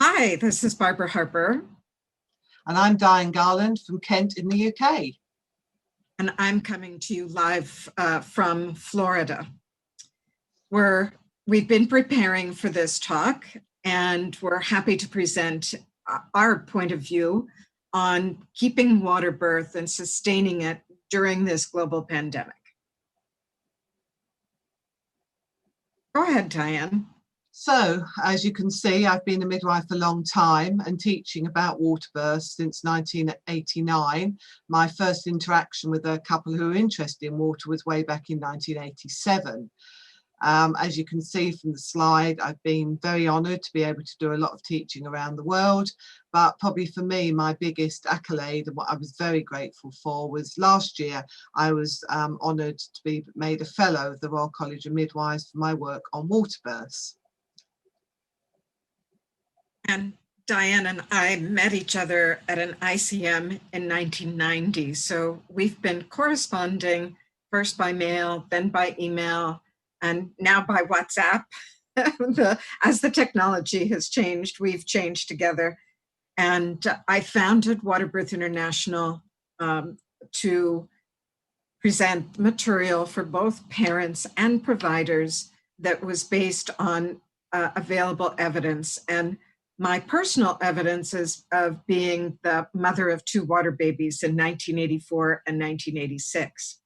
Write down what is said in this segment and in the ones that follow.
Hi, this is Barbara Harper. And I'm Diane Garland from Kent in the UK. And I'm coming to you live from Florida. We've been preparing for this talk, and we're happy to present our point of view on keeping water birth and sustaining it during this global pandemic. Go ahead, Diane. So, as you can see, I've been a midwife a long time and teaching about water births since 1989. My first interaction with a couple who were interested in water was way back in 1987. As you can see from the slide, I've been very honoured to be able to do a lot of teaching around the world, but probably for me, my biggest accolade and what I was very grateful for was last year I was honoured to be made a Fellow of the Royal College of Midwives for my work on water births. And Diane and I met each other at an ICM in 1990, so we've been corresponding first by mail, then by email, and now by WhatsApp. As the technology has changed, we've changed together. And I founded Waterbirth International to present material for both parents and providers that was based on available evidence. And my personal evidence is of being the mother of 2 water babies in 1984 and 1986.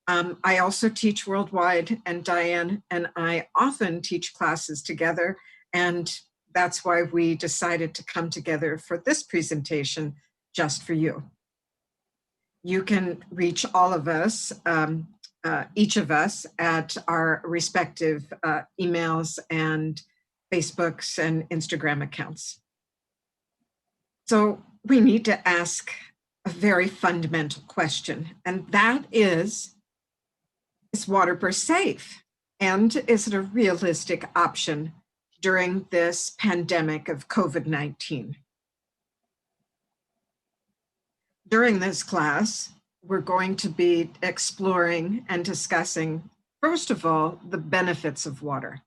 I also teach worldwide, and Diane and I often teach classes together, and that's why we decided to come together for this presentation just for you. You can reach all of us, each of us, at our respective emails and Facebooks and Instagram accounts. So we need to ask a very fundamental question, and that is water birth safe? And is it a realistic option during this pandemic of COVID-19? During this class, we're going to be exploring and discussing, first of all, the benefits of water.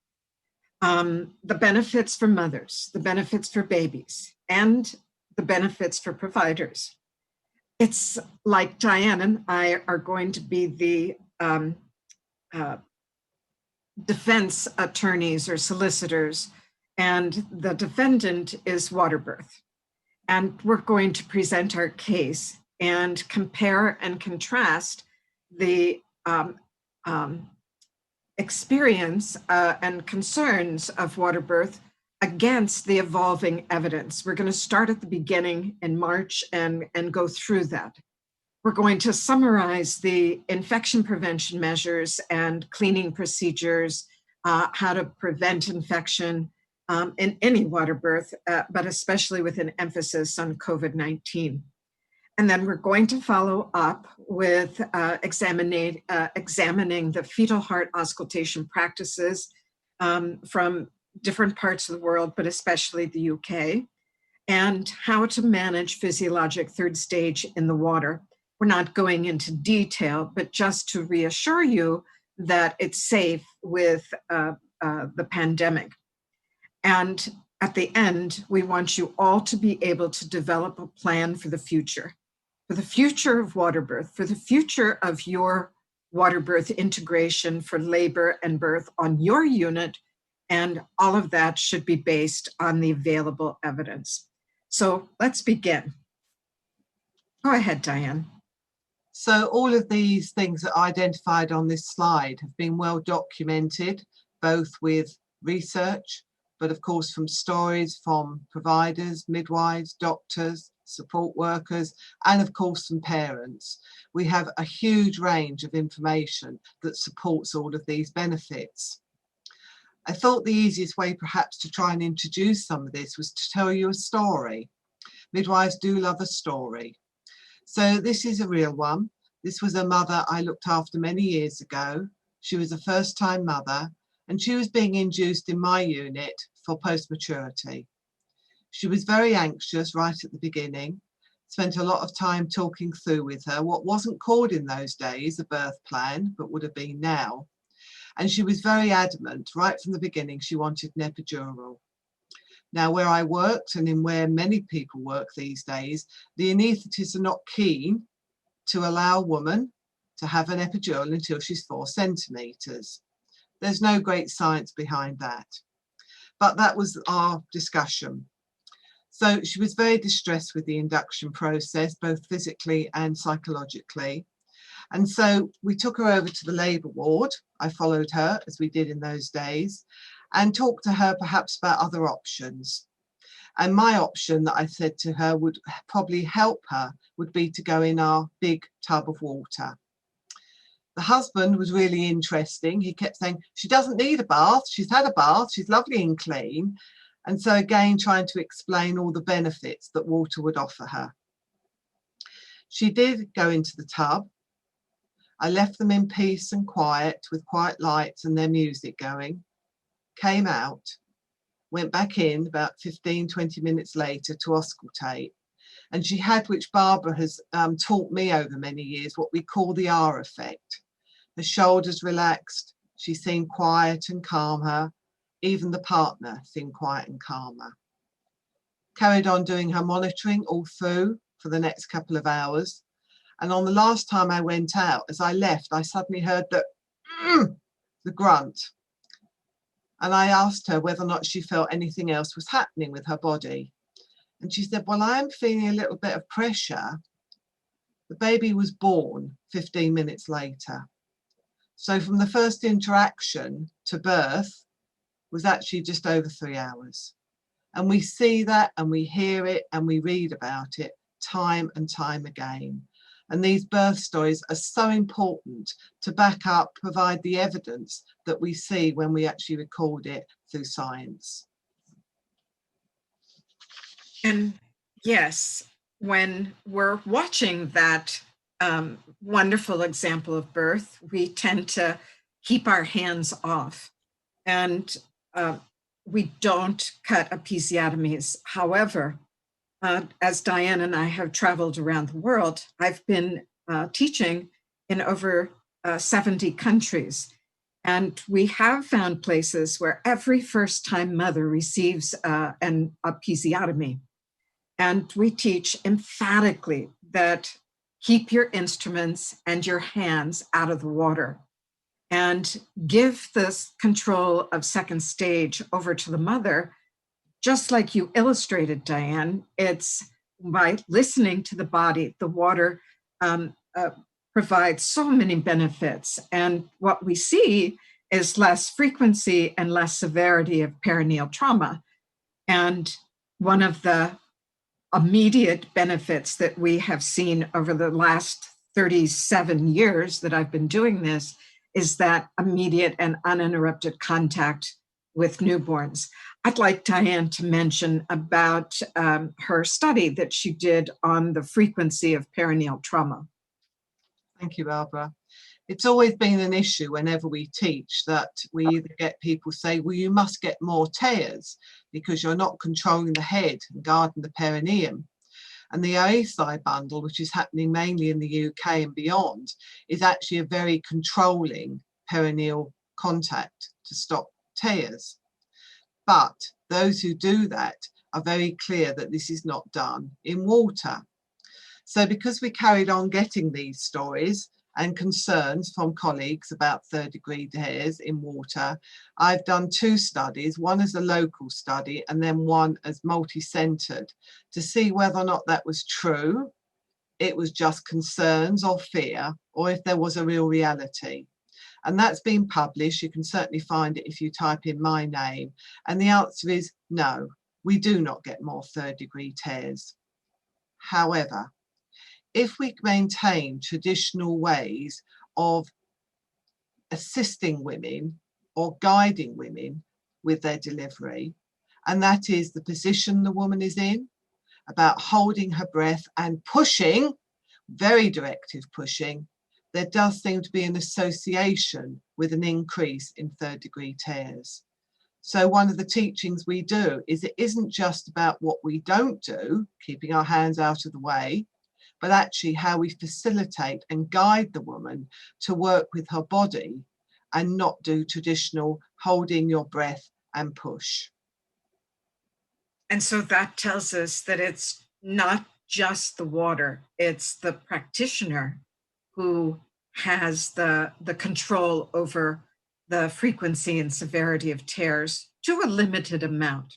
The benefits for mothers, the benefits for babies, and the benefits for providers. It's like Diane and I are going to be the defense attorneys or solicitors, and the defendant is Waterbirth. And we're going to present our case and compare and contrast the experience and concerns of Waterbirth against the evolving evidence. We're going to start at the beginning in March and go through that. We're going to summarize the infection prevention measures and cleaning procedures, how to prevent infection in any water birth, but especially with an emphasis on COVID-19. And then we're going to follow up with examining the fetal heart auscultation practices from different parts of the world, but especially the UK, and how to manage physiologic third stage in the water. We're not going into detail, but just to reassure you that it's safe with the pandemic. And at the end, we want you all to be able to develop a plan for the future of water birth, for the future of your water birth integration for labor and birth on your unit, and all of that should be based on the available evidence. So let's begin. Go ahead, Diane. So all of these things that are identified on this slide have been well documented, both with research, but of course from stories from providers, midwives, doctors, support workers, and of course from parents. We have a huge range of information that supports all of these benefits. I thought the easiest way perhaps to try and introduce some of this was to tell you a story. Midwives do love a story. So this is a real one. This was a mother I looked after many years ago. She was a first-time mother, and she was being induced in my unit for post-maturity. She was very anxious right at the beginning, spent a lot of time talking through with her what wasn't called in those days a birth plan, but would have been now. And she was very adamant right from the beginning she wanted an epidural. Now, where I worked and in where many people work these days, the anaesthetists are not keen to allow a woman to have an epidural until she's 4 centimetres. There's no great science behind that. But that was our discussion. So she was very distressed with the induction process, both physically and psychologically. And so we took her over to the labour ward. I followed her, as we did in those days, and talked to her perhaps about other options. And my option that I said to her would probably help her would be to go in our big tub of water. The husband was really interesting. He kept saying, she doesn't need a bath. She's had a bath. She's lovely and clean. And so again, trying to explain all the benefits that water would offer her. She did go into the tub. I left them in peace and quiet with quiet lights and their music going, came out, went back in about 15, 20 minutes later to auscultate. And she had, which Barbara has taught me over many years, what we call the R effect. Her shoulders relaxed, she seemed quiet and calmer. Even the partner seemed quiet and calmer. Carried on doing her monitoring all through for the next couple of hours. And on the last time I went out, as I left, I suddenly heard the grunt. And I asked her whether or not she felt anything else was happening with her body. And she said, well, I am feeling a little bit of pressure. The baby was born 15 minutes later. So from the first interaction to birth was actually just over 3 hours. And we see that and we hear it and we read about it time and time again. And these birth stories are so important to back up, provide the evidence that we see when we actually record it through science. And yes, when we're watching that wonderful example of birth, we tend to keep our hands off, and we don't cut episiotomies. However, as Diane and I have traveled around the world, I've been teaching in over 70 countries. And we have found places where every first-time mother receives an episiotomy. And we teach emphatically that keep your instruments and your hands out of the water and give this control of second stage over to the mother. Just like you illustrated, Diane, it's by listening to the body. The water provides so many benefits. And what we see is less frequency and less severity of perineal trauma. And one of the immediate benefits that we have seen over the last 37 years that I've been doing this is that immediate and uninterrupted contact with newborns. I'd like Diane to mention about her study that she did on the frequency of perineal trauma. Thank you, Barbara. It's always been an issue whenever we teach that we either get people say, well, you must get more tears because you're not controlling the head and guarding the perineum. And the ASI bundle, which is happening mainly in the UK and beyond, is actually a very controlling perineal contact to stop tears. But those who do that are very clear that this is not done in water. So because we carried on getting these stories and concerns from colleagues about third-degree tears in water, I've done 2 studies, one as a local study and then one as multi-centred, to see whether or not that was true, it was just concerns or fear, or if there was a real reality. And that's been published. You can certainly find it if you type in my name. And the answer is no, we do not get more third-degree tears. However, if we maintain traditional ways of assisting women or guiding women with their delivery, and that is the position the woman is in, about holding her breath and pushing, very directive pushing, there does seem to be an association with an increase in third-degree tears. So one of the teachings we do is it isn't just about what we don't do, keeping our hands out of the way, but actually how we facilitate and guide the woman to work with her body and not do traditional holding your breath and push. And so that tells us that it's not just the water, it's the practitioner who has the control over the frequency and severity of tears to a limited amount.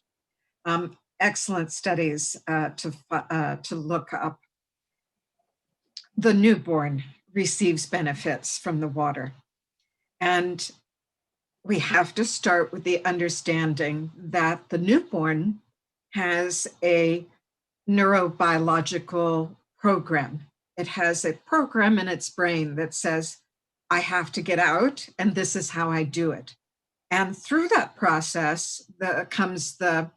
Excellent studies to look up. The newborn receives benefits from the water. And we have to start with the understanding that the newborn has a neurobiological program. It has a program in its brain that says, I have to get out, and this is how I do it. And through that process comes the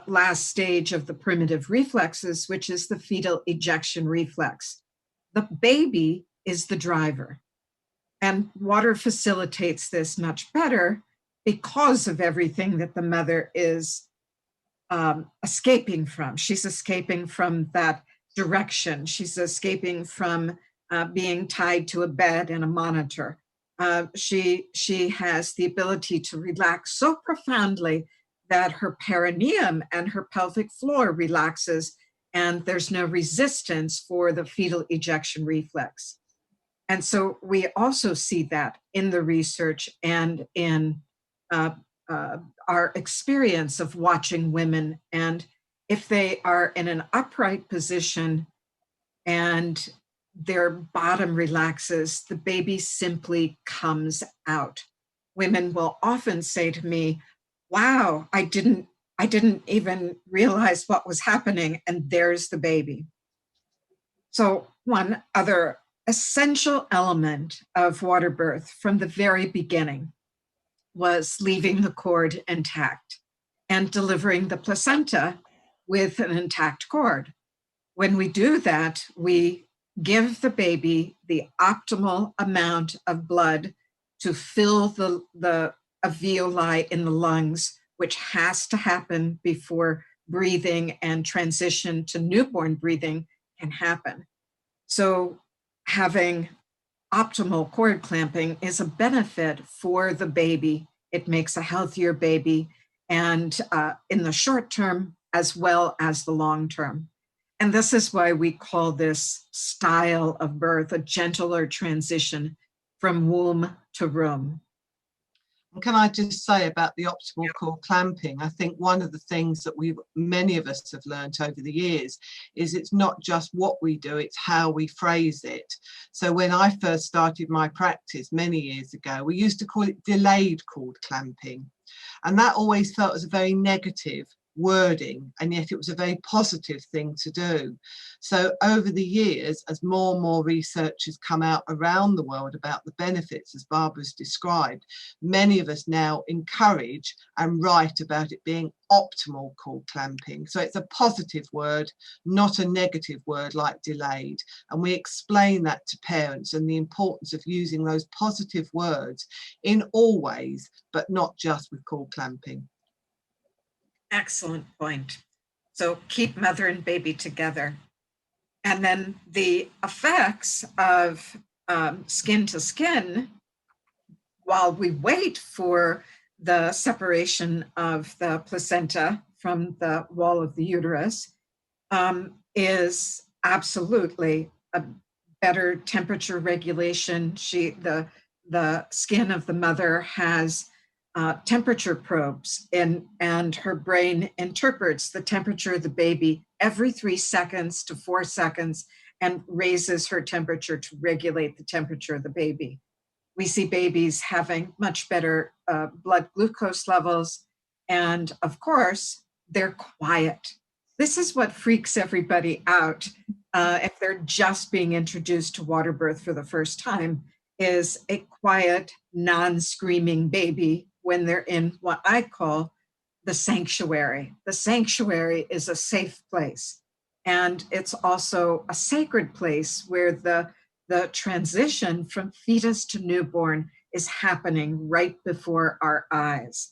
last stage of the primitive reflexes, which is the fetal ejection reflex. The baby is the driver. And water facilitates this much better because of everything that the mother is escaping from. She's escaping from that direction. She's escaping from being tied to a bed and a monitor. She has the ability to relax so profoundly that her perineum and her pelvic floor relaxes, and there's no resistance for the fetal ejection reflex. And so we also see that in the research and in our experience of watching women. And if they are in an upright position and their bottom relaxes, the baby simply comes out. Women will often say to me, wow, I didn't even realize what was happening, and there's the baby. So one other essential element of water birth from the very beginning was leaving the cord intact and delivering the placenta with an intact cord. When we do that, we give the baby the optimal amount of blood to fill the alveoli in the lungs, which has to happen before breathing and transition to newborn breathing can happen. So having optimal cord clamping is a benefit for the baby. It makes a healthier baby, and in the short term as well as the long term. And this is why we call this style of birth a gentler transition from womb to room. And can I just say about the optimal cord clamping? I think one of the things that many of us have learned over the years is it's not just what we do, it's how we phrase it. So when I first started my practice many years ago, we used to call it delayed cord clamping. And that always felt as a very negative wording, and yet it was a very positive thing to do. So over the years, as more and more research has come out around the world about the benefits, as Barbara's described, many of us now encourage and write about it being optimal cord clamping. So it's a positive word, not a negative word like delayed. And we explain that to parents and the importance of using those positive words in all ways, but not just with cord clamping. Excellent point. So keep mother and baby together. And then the effects of skin to skin, while we wait for the separation of the placenta from the wall of the uterus, is absolutely a better temperature regulation. The skin of the mother has temperature probes, and her brain interprets the temperature of the baby every 3 seconds to 4 seconds and raises her temperature to regulate the temperature of the baby. We see babies having much better blood glucose levels, and of course, they're quiet. This is what freaks everybody out if they're just being introduced to water birth for the first time, is a quiet, non-screaming baby when they're in what I call the sanctuary. The sanctuary is a safe place, and it's also a sacred place where the transition from fetus to newborn is happening right before our eyes.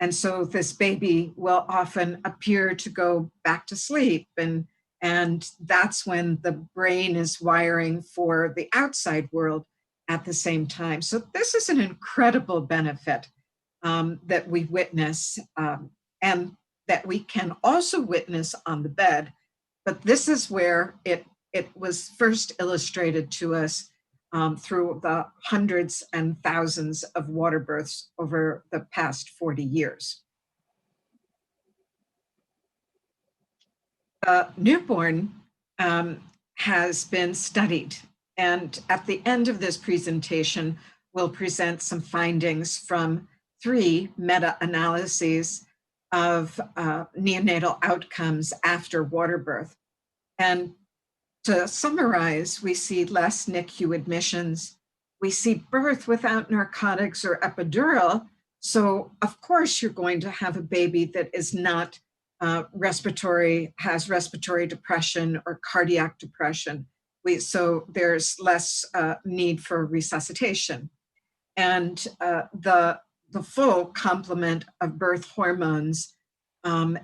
And so this baby will often appear to go back to sleep, and that's when the brain is wiring for the outside world at the same time. So this is an incredible benefit that we witness. And that we can also witness on the bed, but this is where it was first illustrated to us through the hundreds and thousands of water births over the past 40 years. Newborn has been studied, and at the end of this presentation, we'll present some findings from 3 meta-analyses of neonatal outcomes after water birth. And to summarize, we see less NICU admissions, we see birth without narcotics or epidural, so of course you're going to have a baby that is not has respiratory depression or cardiac depression. So there's less need for resuscitation. And the full complement of birth hormones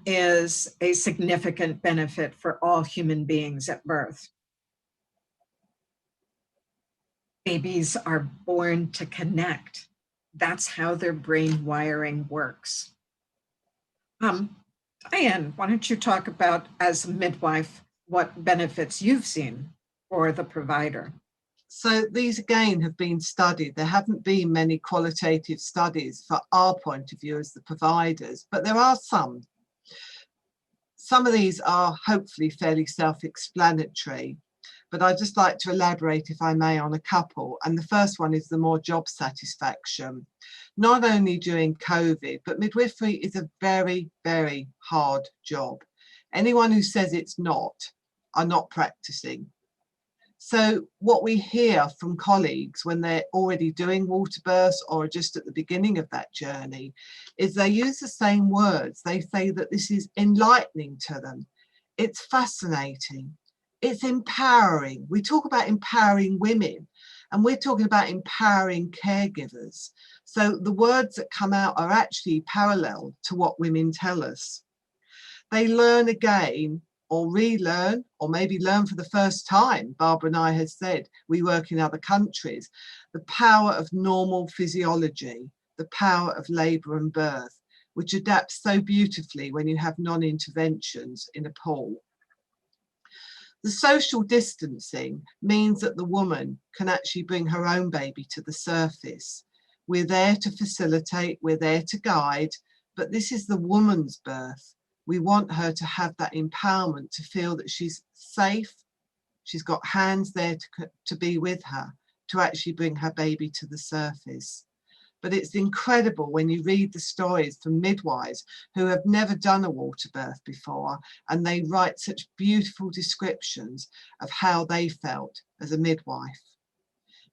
is a significant benefit for all human beings at birth. Babies are born to connect. That's how their brain wiring works. Diane, why don't you talk about, as a midwife, what benefits you've seen for the provider? So these again have been studied. There haven't been many qualitative studies for our point of view as the providers, but there are some. Some of these are hopefully fairly self-explanatory, but I'd just like to elaborate, if I may, on a couple. And the first one is the more job satisfaction. Not only during COVID, but midwifery is a very, very hard job. Anyone who says it's not are not practicing. So what we hear from colleagues when they're already doing water births or just at the beginning of that journey is they use the same words. They say that this is enlightening to them. It's fascinating. It's empowering. We talk about empowering women, and we're talking about empowering caregivers. So the words that come out are actually parallel to what women tell us. They learn again, or relearn, or maybe learn for the first time. Barbara and I have said we work in other countries. The power of normal physiology, the power of labour and birth, which adapts so beautifully when you have non-interventions in a pool. The social distancing means that the woman can actually bring her own baby to the surface. We're there to facilitate, we're there to guide, but this is the woman's birth. We want her to have that empowerment, to feel that she's safe, she's got hands there to be with her, to actually bring her baby to the surface. But it's incredible when you read the stories from midwives who have never done a water birth before, and they write such beautiful descriptions of how they felt as a midwife.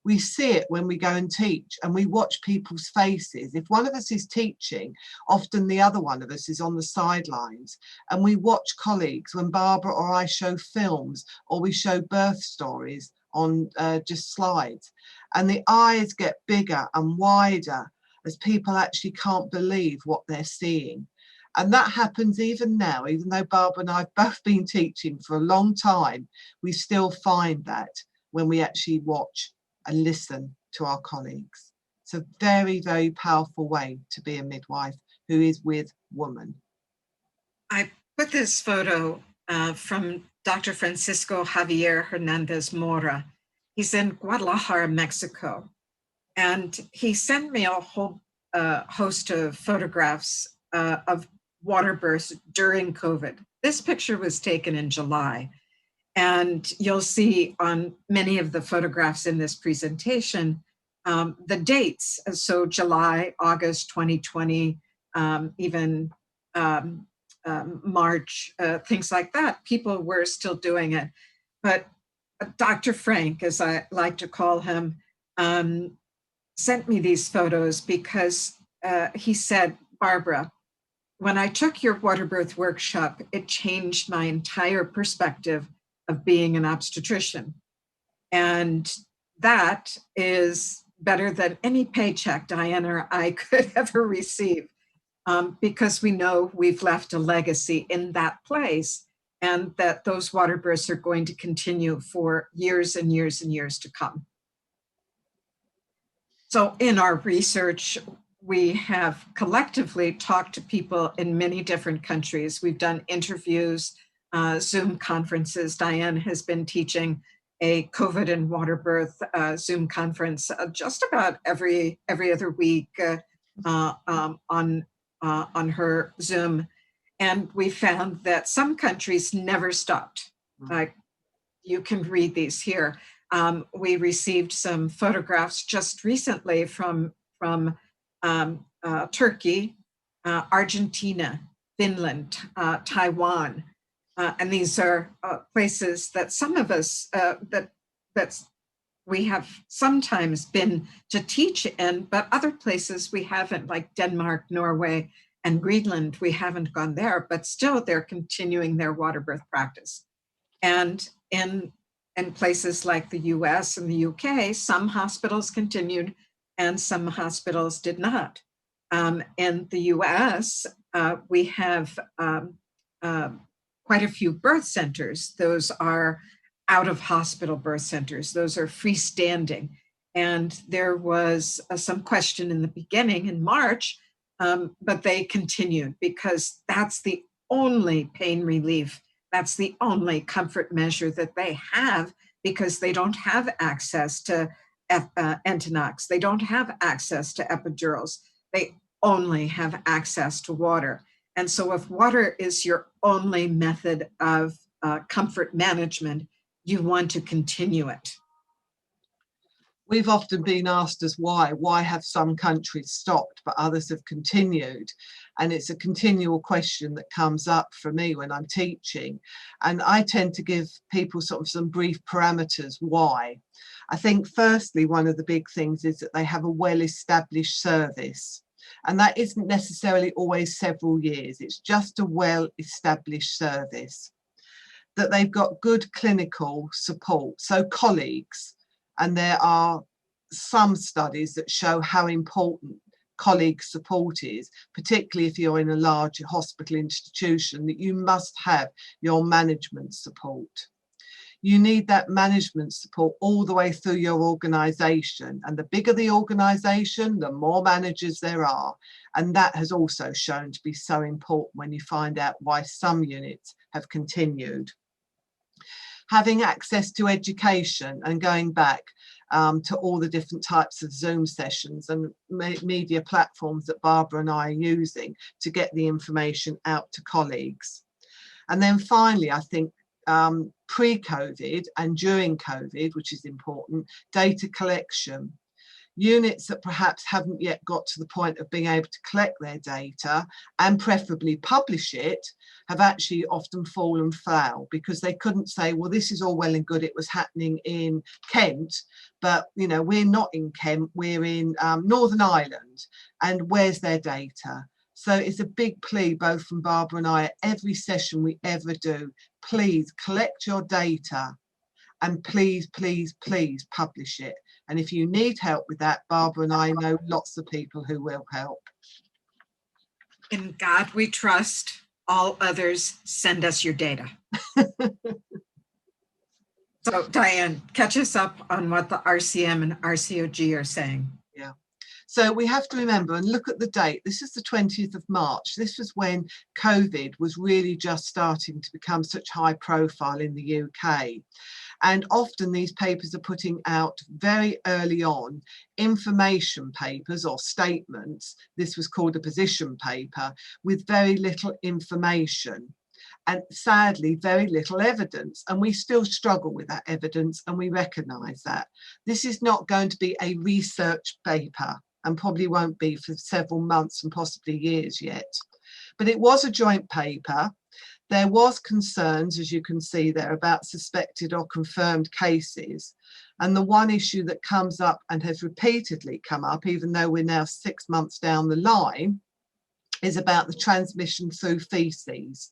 We see it when we go and teach, and we watch people's faces. If one of us is teaching, often the other one of us is on the sidelines, and we watch colleagues when Barbara or I show films or we show birth stories on just slides, and the eyes get bigger and wider as people actually can't believe what they're seeing. And that happens even now, even though Barbara and I have both been teaching for a long time, we still find that when we actually watch and listen to our colleagues. It's a very, very powerful way to be a midwife who is with women. I put this photo from Dr. Francisco Javier Hernandez Mora. He's in Guadalajara, Mexico. And he sent me a whole host of photographs of water births during COVID. This picture was taken in July. And you'll see on many of the photographs in this presentation, the dates. So July, August 2020, even March, things like that. People were still doing it. But Dr. Frank, as I like to call him, sent me these photos because he said, Barbara, when I took your water birth workshop, it changed my entire perspective of being an obstetrician. And that is better than any paycheck Diana or I could ever receive, because we know we've left a legacy in that place, and that those water births are going to continue for years and years and years to come. So in our research, we have collectively talked to people in many different countries. We've done interviews, Zoom conferences. Diane has been teaching a COVID and Waterbirth Zoom conference just about every other week on her Zoom. And we found that some countries never stopped. You can read these here. We received some photographs just recently from Turkey, Argentina, Finland, Taiwan. And these are places that some of us that's we have sometimes been to teach in, but other places we haven't, like Denmark, Norway, and Greenland. We haven't gone there, but still they're continuing their water birth practice. And in places like the US and the UK, some hospitals continued and some hospitals did not. In the US, we have quite a few birth centers. Those are out of hospital birth centers. Those are freestanding. And there was some question in the beginning in March, but they continued because that's the only pain relief. That's the only comfort measure that they have because they don't have access to Entonox. They don't have access to epidurals. They only have access to water. And so if water is your only method of comfort management, you want to continue it. We've often been asked as why have some countries stopped but others have continued? And it's a continual question that comes up for me when I'm teaching. And I tend to give people sort of some brief parameters why. I think firstly, one of the big things is that they have a well-established service. And that isn't necessarily always several years. It's just a well-established service. That they've got good clinical support, so colleagues. And there are some studies that show how important colleague support is, particularly if you're in a large hospital institution, that you must have your management support. You need that management support all the way through your organisation. And the bigger the organisation, the more managers there are. And that has also shown to be so important when you find out why some units have continued. Having access to education and going back to all the different types of Zoom sessions and media platforms that Barbara and I are using to get the information out to colleagues. And then finally, I think pre-COVID and during COVID, which is important, data collection. Units that perhaps haven't yet got to the point of being able to collect their data and preferably publish it have actually often fallen foul because they couldn't say, well, this is all well and good, it was happening in Kent, but you know, we're not in Kent, we're in Northern Ireland, and where's their data? So it's a big plea both from Barbara and I at every session we ever do, please collect your data and please, please, please publish it. And if you need help with that, Barbara and I know lots of people who will help. In God we trust, all others send us your data. So Diane, catch us up on what the RCM and RCOG are saying. Yeah. So we have to remember and look at the date. This is the 20th of March. This was when COVID was really just starting to become such high profile in the UK. And often these papers are putting out very early on information papers or statements. This was called a position paper with very little information and sadly very little evidence. And we still struggle with that evidence and we recognise that. This is not going to be a research paper and probably won't be for several months and possibly years yet. But it was a joint paper. There was concerns, as you can see there, about suspected or confirmed cases. And the one issue that comes up and has repeatedly come up, even though we're now 6 months down the line, is about the transmission through feces.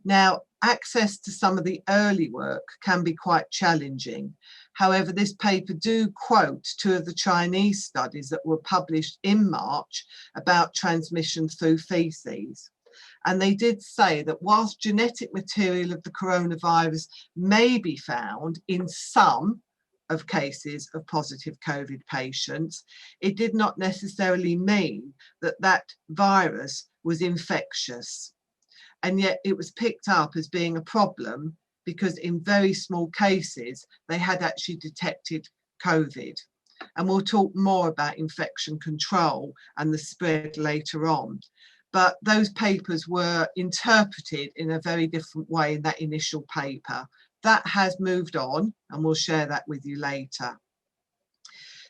Now, access to some of the early work can be quite challenging. However, this paper do quote 2 of the Chinese studies that were published in March about transmission through feces. And they did say that whilst genetic material of the coronavirus may be found in some of cases of positive COVID patients. It did not necessarily mean that that virus was infectious. And yet it was picked up as being a problem because in very small cases, they had actually detected COVID. And we'll talk more about infection control and the spread later on. But those papers were interpreted in a very different way in that initial paper. That has moved on, and we'll share that with you later.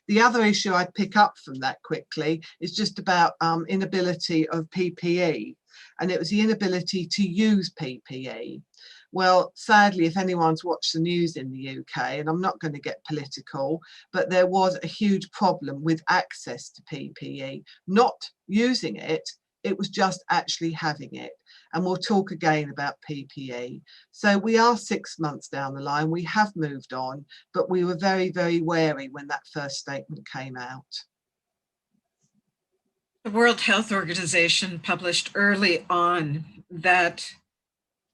The other issue I'd pick up from that quickly is just about inability of PPE, and it was the inability to use PPE. Well, sadly, if anyone's watched the news in the UK, and I'm not going to get political, but there was a huge problem with access to PPE, not using it, it was just actually having it. And we'll talk again about PPE. So we are 6 months down the line, we have moved on, but we were very, very wary when that first statement came out. The World Health Organization published early on that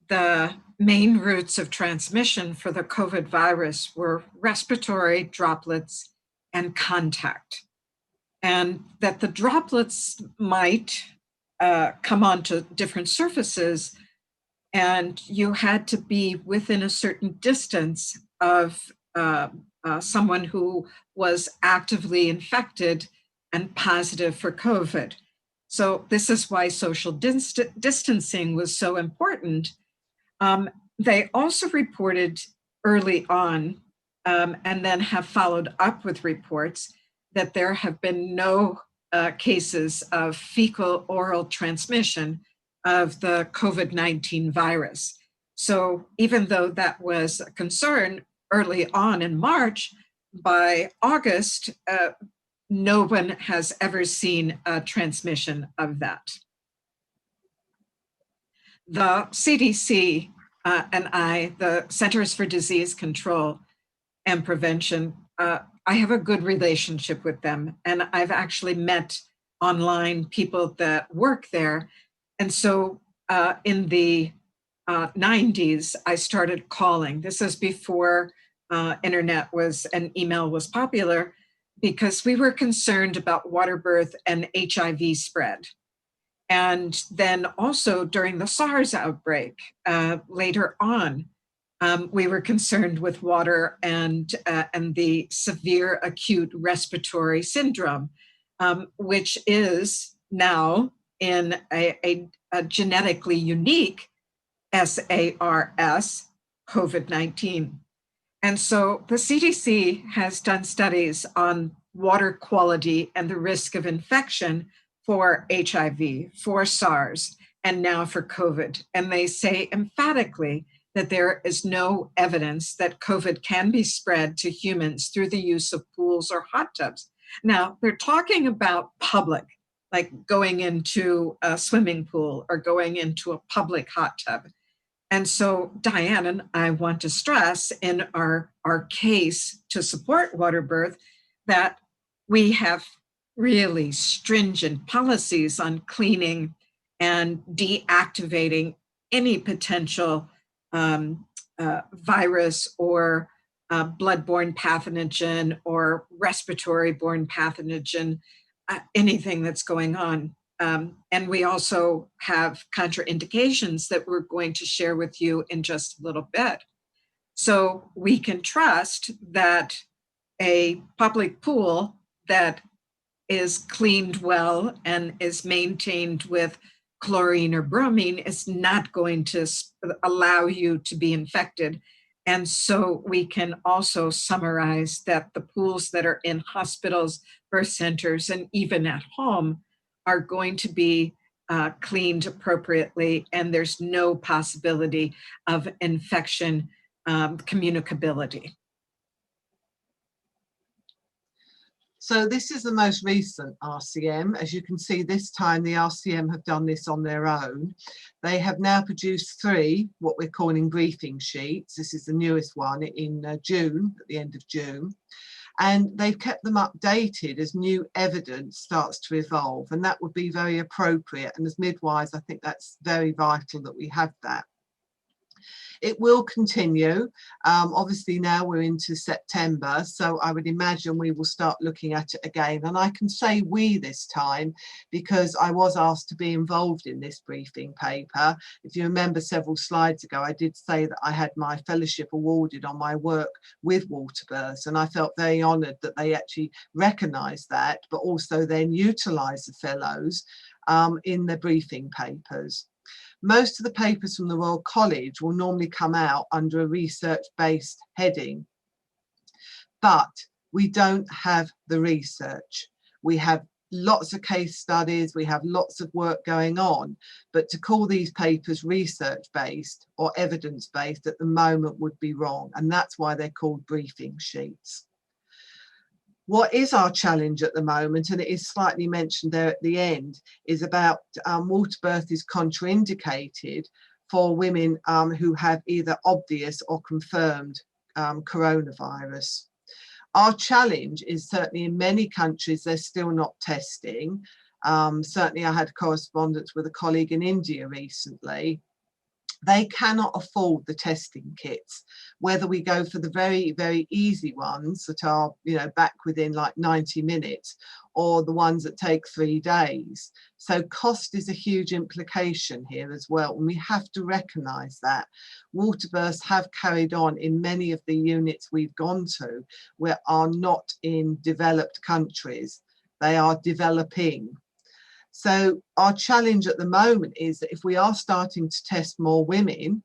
the main routes of transmission for the COVID virus were respiratory, droplets, and contact. And that the droplets might come onto different surfaces, and you had to be within a certain distance of someone who was actively infected and positive for COVID. So this is why social distancing was so important. They also reported early on, and then have followed up with reports, that there have been no cases of fecal oral transmission of the COVID-19 virus. So even though that was a concern early on in March, by August, no one has ever seen a transmission of that. The CDC and the Centers for Disease Control and Prevention, I have a good relationship with them, and I've actually met online people that work there. And so in the 90s, I started calling. This is before internet was and email was popular, because we were concerned about waterbirth and HIV spread. And then also during the SARS outbreak, later on, we were concerned with water and the severe acute respiratory syndrome, which is now in a genetically unique SARS, COVID-19. And so the CDC has done studies on water quality and the risk of infection for HIV, for SARS, and now for COVID. And they say emphatically that there is no evidence that COVID can be spread to humans through the use of pools or hot tubs. Now, they're talking about public, like going into a swimming pool or going into a public hot tub. And so Diane and I want to stress in our case to support Waterbirth that we have really stringent policies on cleaning and deactivating any potential virus or bloodborne pathogen or respiratory-borne pathogen, anything that's going on. And we also have contraindications that we're going to share with you in just a little bit. So we can trust that a public pool that is cleaned well and is maintained with chlorine or bromine is not going to allow you to be infected. And so we can also summarize that the pools that are in hospitals, birth centers, and even at home are going to be cleaned appropriately, and there's no possibility of infection communicability. So this is the most recent RCM. As you can see, this time the RCM have done this on their own. They have now produced 3, what we're calling briefing sheets. This is the newest one in June, at the end of June. And they've kept them updated as new evidence starts to evolve, and that would be very appropriate. And as midwives, I think that's very vital that we have that. It will continue. Obviously now we're into September, so I would imagine we will start looking at it again. And I can say we this time because I was asked to be involved in this briefing paper. If you remember several slides ago, I did say that I had my fellowship awarded on my work with Waterbirth, and I felt very honoured that they actually recognised that, but also then utilised the fellows in the briefing papers. Most of the papers from the Royal College will normally come out under a research-based heading, but we don't have the research. We have lots of case studies, we have lots of work going on, but to call these papers research-based or evidence-based at the moment would be wrong, and that's why they're called briefing sheets. What is our challenge at the moment, and it is slightly mentioned there at the end, is about waterbirth is contraindicated for women who have either obvious or confirmed coronavirus. Our challenge is certainly in many countries they're still not testing. Certainly I had correspondence with a colleague in India recently. They cannot afford the testing kits, whether we go for the very, very easy ones that are, you know, back within like 90 minutes, or the ones that take 3 days. So cost is a huge implication here as well, and we have to recognise that. Waterbirths have carried on in many of the units we've gone to, where are not in developed countries, they are developing. So our challenge at the moment is that if we are starting to test more women,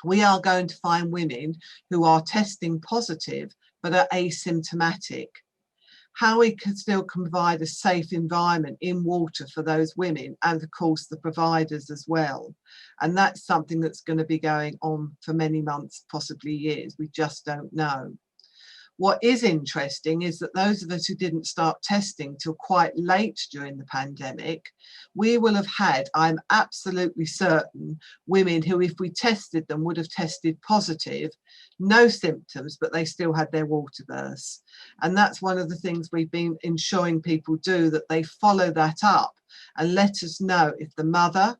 we are going to find women who are testing positive but are asymptomatic. How we can still provide a safe environment in water for those women, and of course the providers as well. And that's something that's going to be going on for many months, possibly years. We just don't know. What is interesting is that those of us who didn't start testing till quite late during the pandemic, we will have had, I'm absolutely certain, women who, if we tested them, would have tested positive, no symptoms, but they still had their water births. And that's one of the things we've been ensuring people do, that they follow that up and let us know if the mother,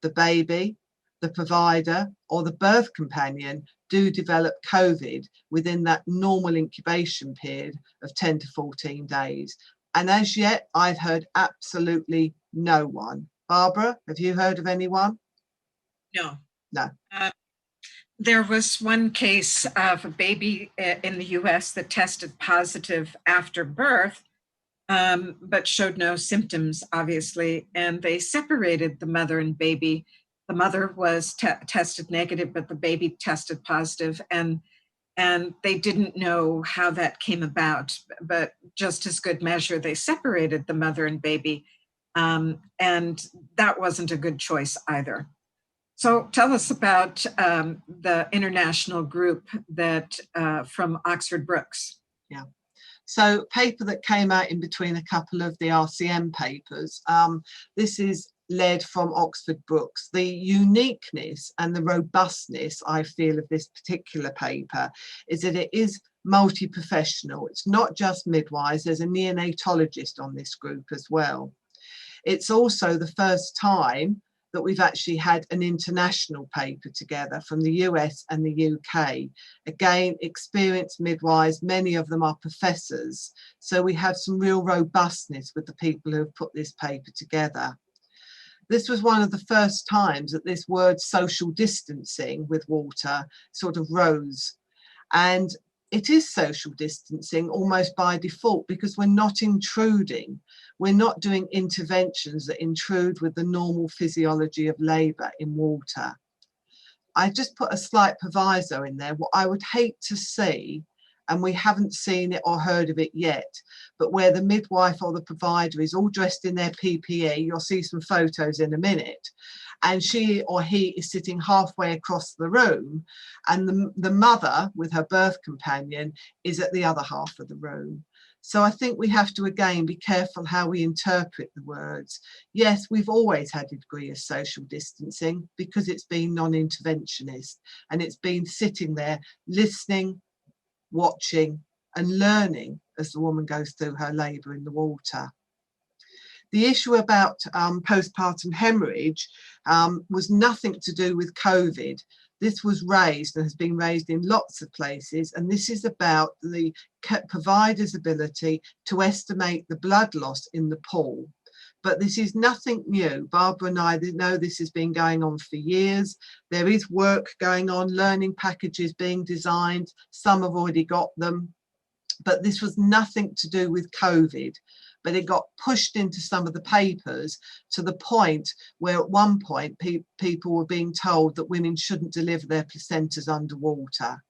the baby, the provider or the birth companion do develop COVID within that normal incubation period of 10 to 14 days. And as yet, I've heard absolutely no one. Barbara, have you heard of anyone? No. No. There was one case of a baby in the US that tested positive after birth, but showed no symptoms, obviously, and they separated the mother and baby. The mother was tested negative, but the baby tested positive, and they didn't know how that came about. But just as good measure, they separated the mother and baby, and that wasn't a good choice either. So tell us about the international group that from Oxford Brookes. Yeah. So paper that came out in between a couple of the RCM papers. This is led from Oxford Brookes. The uniqueness and the robustness, I feel, of this particular paper is that it is multi-professional. It's not just midwives, there's a neonatologist on this group as well. It's also the first time that we've actually had an international paper together from the US and the UK. Again, experienced midwives, many of them are professors. So we have some real robustness with the people who have put this paper together. This was one of the first times that this word social distancing with water sort of rose. And it is social distancing almost by default, because we're not intruding. We're not doing interventions that intrude with the normal physiology of labour in water. I just put a slight proviso in there. What I would hate to see, and we haven't seen it or heard of it yet, but where the midwife or the provider is all dressed in their PPE, you'll see some photos in a minute, and she or he is sitting halfway across the room, and the mother with her birth companion is at the other half of the room. So I think we have to, again, be careful how we interpret the words. Yes, we've always had a degree of social distancing because it's been non-interventionist, and it's been sitting there listening, watching and learning as the woman goes through her labour in the water. The issue about postpartum hemorrhage was nothing to do with COVID. This was raised and has been raised in lots of places, and this is about the provider's ability to estimate the blood loss in the pool. But this is nothing new. Barbara and I know this has been going on for years. There is work going on, learning packages being designed. Some have already got them, but this was nothing to do with COVID. But it got pushed into some of the papers to the point where at one point people were being told that women shouldn't deliver their placentas underwater.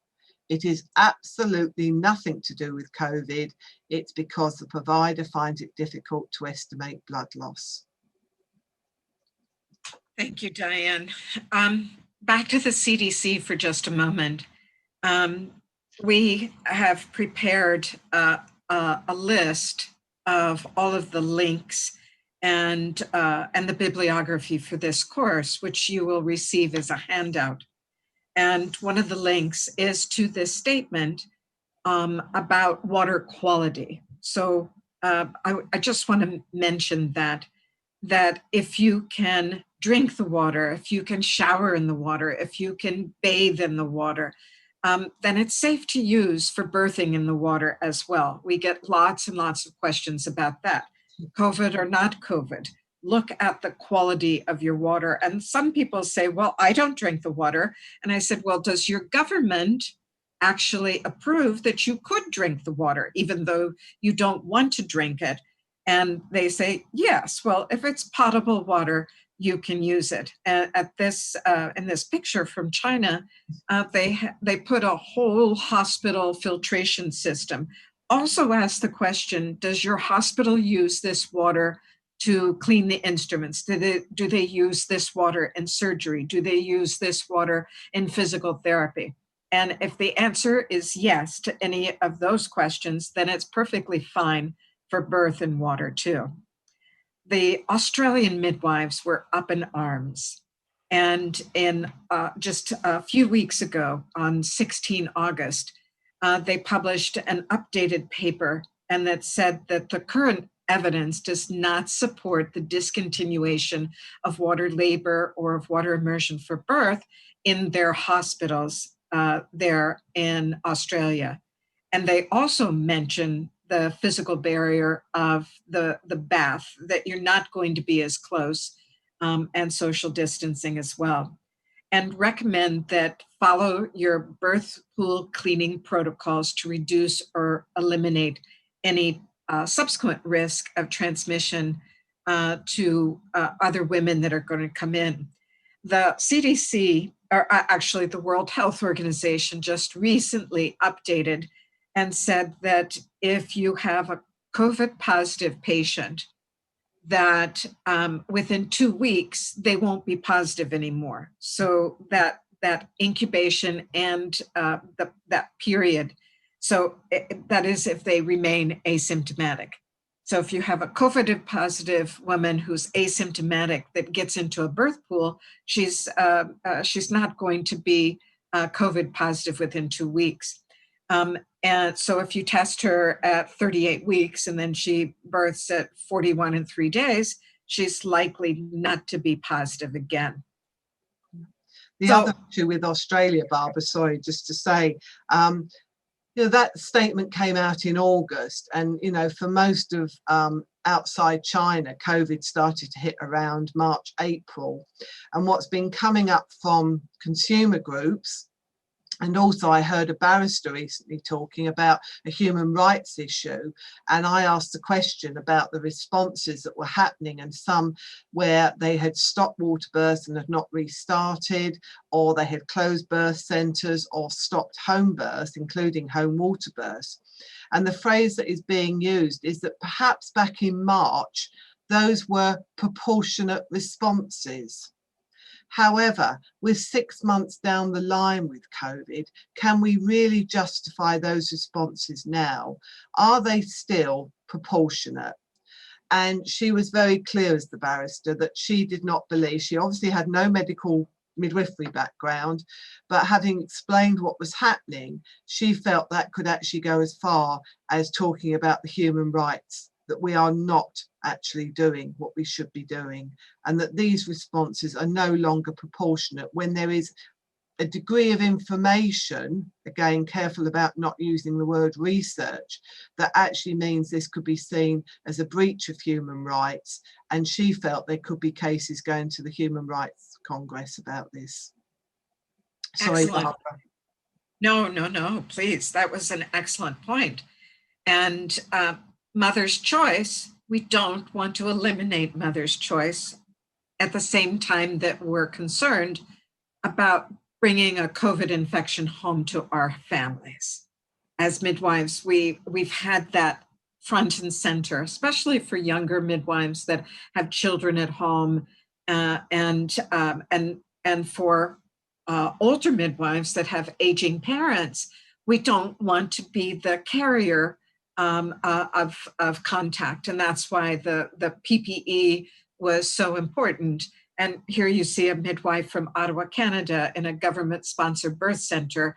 It is absolutely nothing to do with COVID. It's because the provider finds it difficult to estimate blood loss. Thank you, Diane. Back to the CDC for just a moment. We have prepared a list of all of the links and the bibliography for this course, which you will receive as a handout. And one of the links is to this statement about water quality. So I just want to mention that if you can drink the water, if you can shower in the water, if you can bathe in the water, then it's safe to use for birthing in the water as well. We get lots and lots of questions about that. COVID or not COVID. Look at the quality of your water. And some people say, well, I don't drink the water. And I said, well, does your government actually approve that you could drink the water, even though you don't want to drink it? And they say, yes, well, if it's potable water, you can use it. At this, in this picture from China, they put a whole hospital filtration system. Also ask the question, does your hospital use this water to clean the instruments? Do they use this water in surgery? Do they use this water in physical therapy? And if the answer is yes to any of those questions, then it's perfectly fine for birth and water too. The Australian midwives were up in arms. And in just a few weeks ago, on 16 August, they published an updated paper, and that said that the current evidence does not support the discontinuation of water labor or of water immersion for birth in their hospitals there in Australia. And they also mention the physical barrier of the bath, that you're not going to be as close, and social distancing as well. And recommend that follow your birth pool cleaning protocols to reduce or eliminate any subsequent risk of transmission to other women that are going to come in. The CDC, or actually the World Health Organization, just recently updated and said that if you have a COVID positive patient, that within 2 weeks, they won't be positive anymore. So that incubation and that period, so that is if they remain asymptomatic. So if you have a COVID positive woman who's asymptomatic that gets into a birth pool, she's not going to be COVID positive within 2 weeks. And so if you test her at 38 weeks and then she births at 41 and 3 days, she's likely not to be positive again. The other issue with Australia, Barbara, sorry, just to say, that statement came out in August, and, for most of outside China, COVID started to hit around March, April. And what's been coming up from consumer groups, and also I heard a barrister recently talking about a human rights issue, and I asked the question about the responses that were happening, and some where they had stopped water births and had not restarted, or they had closed birth centres or stopped home births, including home water births. And the phrase that is being used is that perhaps back in March, those were proportionate responses. However, we're 6 months down the line with COVID. Can we really justify those responses now? Are they still proportionate? And she was very clear as the barrister that she did not believe. She obviously had no medical midwifery background, but having explained what was happening, she felt that could actually go as far as talking about the human rights, that we are not actually doing what we should be doing, and that these responses are no longer proportionate when there is a degree of information, again, careful about not using the word research, that actually means this could be seen as a breach of human rights. And she felt there could be cases going to the Human Rights Congress about this. Sorry, Excellent. Barbara. No, please. That was an excellent point. And mother's choice, we don't want to eliminate mother's choice at the same time that we're concerned about bringing a COVID infection home to our families. As midwives, we've had that front and center, especially for younger midwives that have children at home, and for older midwives that have aging parents. We don't want to be the carrier of contact, and that's why the PPE was so important. And here you see a midwife from Ottawa, Canada, in a government-sponsored birth center,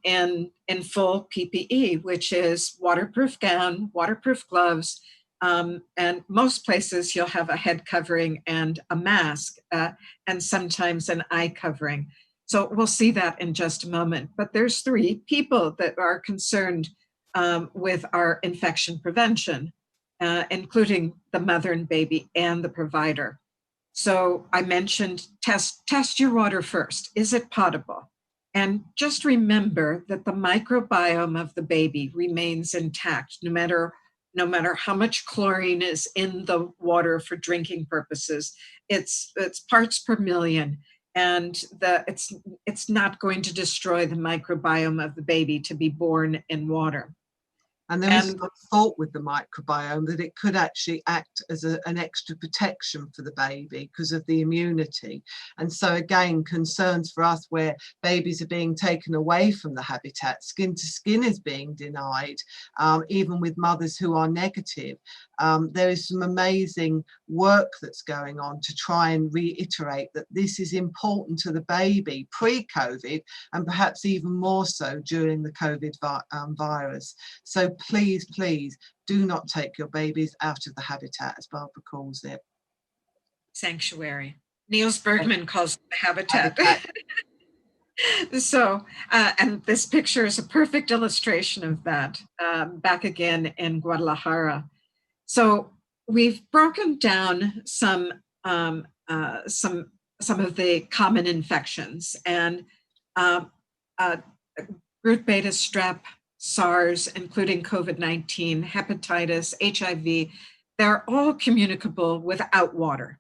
in full PPE, which is waterproof gown, waterproof gloves, and most places you'll have a head covering and a mask, and sometimes an eye covering. So we'll see that in just a moment. But there's 3 people that are concerned with our infection prevention, including the mother and baby and the provider. So I mentioned test your water first. Is it potable? And just remember that the microbiome of the baby remains intact, no matter how much chlorine is in the water for drinking purposes. It's parts per million, and it's not going to destroy the microbiome of the baby to be born in water. And there is some thought with the microbiome that it could actually act as an extra protection for the baby because of the immunity. And so again, concerns for us where babies are being taken away from the habitat, skin to skin is being denied, even with mothers who are negative. There is some amazing work that's going on to try and reiterate that this is important to the baby pre-COVID, and perhaps even more so during the COVID virus. So please do not take your babies out of the habitat, as Barbara calls it. Sanctuary. Niels Bergman calls it the habitat. So, and this picture is a perfect illustration of that, back again in Guadalajara. So we've broken down some of the common infections, and group beta strep, SARS, including COVID-19, hepatitis, HIV, they're all communicable without water.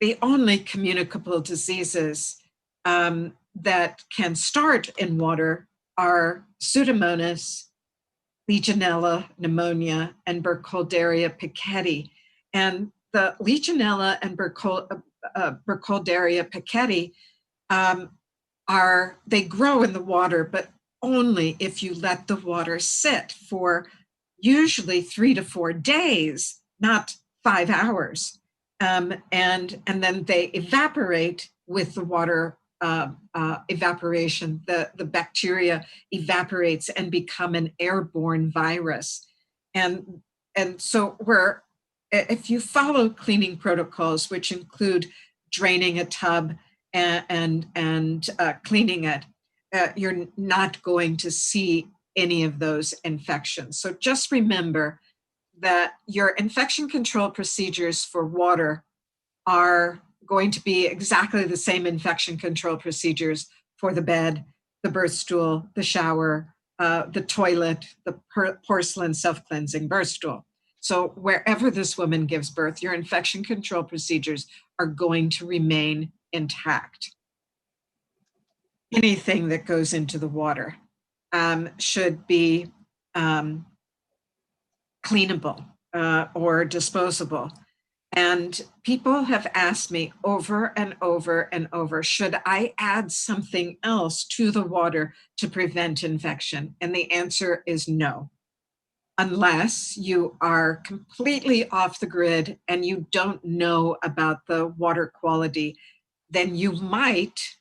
The only communicable diseases that can start in water are Pseudomonas, Legionella, pneumonia, and Burkholderia piquetti. And the Legionella and Burkholderia piquetti they grow in the water, but only if you let the water sit for usually 3 to 4 days, not 5 hours. And then they evaporate with the water evaporation. The bacteria evaporates and become an airborne virus. And so if you follow cleaning protocols, which include draining a tub and cleaning it, you're not going to see any of those infections. So just remember that your infection control procedures for water are going to be exactly the same infection control procedures for the bed, the birth stool, the shower, the toilet, the porcelain self-cleansing birth stool. So wherever this woman gives birth, your infection control procedures are going to remain intact. Anything that goes into the water should be cleanable or disposable. And people have asked me over and over and over, should I add something else to the water to prevent infection? And the answer is no. Unless you are completely off the grid and you don't know about the water quality, then you might,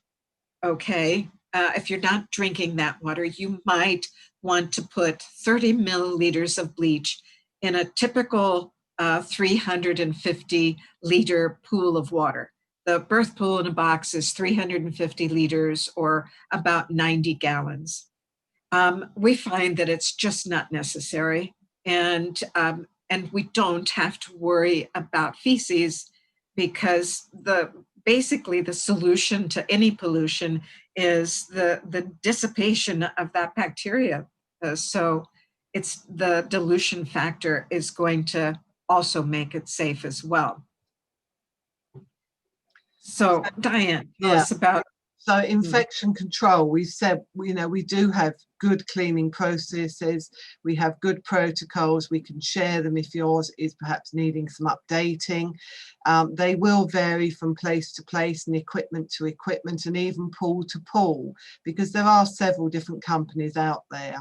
if you're not drinking that water, you might want to put 30 milliliters of bleach in a typical 350 liter pool of water. the birth pool in a box is 350 liters or about 90 gallons. We find that it's just not necessary, and we don't have to worry about feces, because basically the solution to any pollution is the dissipation of that bacteria. So it's the dilution factor is going to also make it safe as well. So Diane, tell us about. So infection control, we've said, you know, we do have good cleaning processes, we have good protocols, we can share them if yours is perhaps needing some updating. They will vary from place to place and equipment to equipment and even pool to pool, because there are several different companies out there.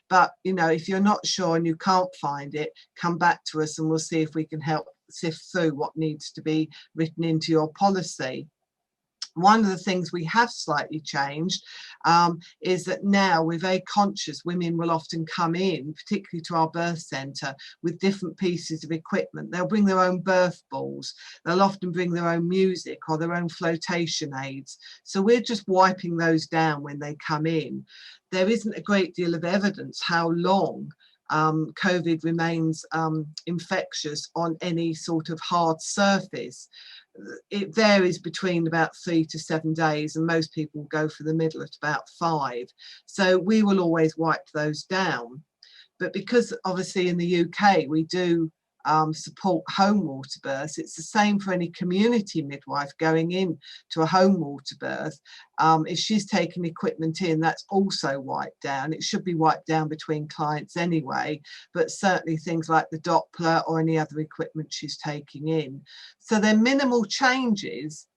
But, you know, if you're not sure and you can't find it, come back to us and we'll see if we can help sift through what needs to be written into your policy. One of the things we have slightly changed is that now we're very conscious women will often come in, particularly to our birth centre, with different pieces of equipment. They'll bring their own birth balls, they'll often bring their own music or their own flotation aids. So we're just wiping those down when they come in. There isn't a great deal of evidence how long COVID remains infectious on any sort of hard surface. It varies between about 3 to 7 days, and most people go for the middle at about 5. So we will always wipe those down. But because obviously in the UK we do support home water births, it's the same for any community midwife going in to a home water birth. If she's taken equipment in, that's also wiped down. It should be wiped down between clients anyway, but certainly things like the Doppler or any other equipment she's taking in. So they're minimal changes,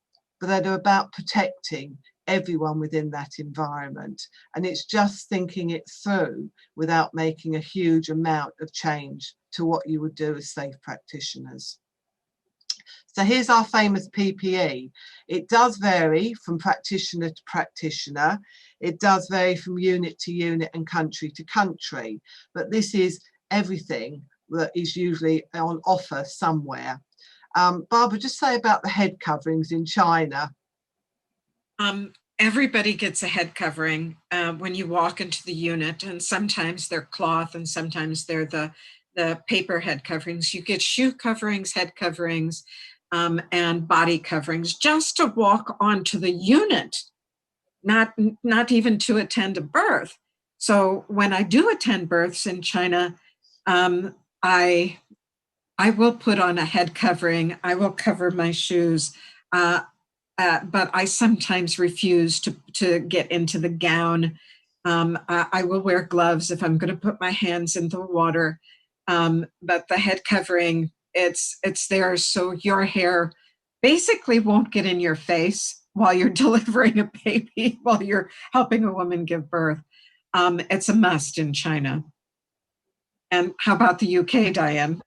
but they're about protecting everyone within that environment. And it's just thinking it through without making a huge amount of change to what you would do as safe practitioners. So here's our famous PPE. It does vary from practitioner to practitioner. It does vary from unit to unit and country to country, but this is everything that is usually on offer somewhere. Barbara, just say about the head coverings in China. Everybody gets a head covering when you walk into the unit, and sometimes they're cloth and sometimes they're the paper head coverings. You get shoe coverings, head coverings, and body coverings just to walk onto the unit, not even to attend a birth. So when I do attend births in China, I will put on a head covering. I will cover my shoes. But I sometimes refuse to get into the gown. I will wear gloves if I'm going to put my hands in the water. But the head covering, it's there so your hair basically won't get in your face while you're delivering a baby, while you're helping a woman give birth. It's a must in China. And how about the UK, Diane?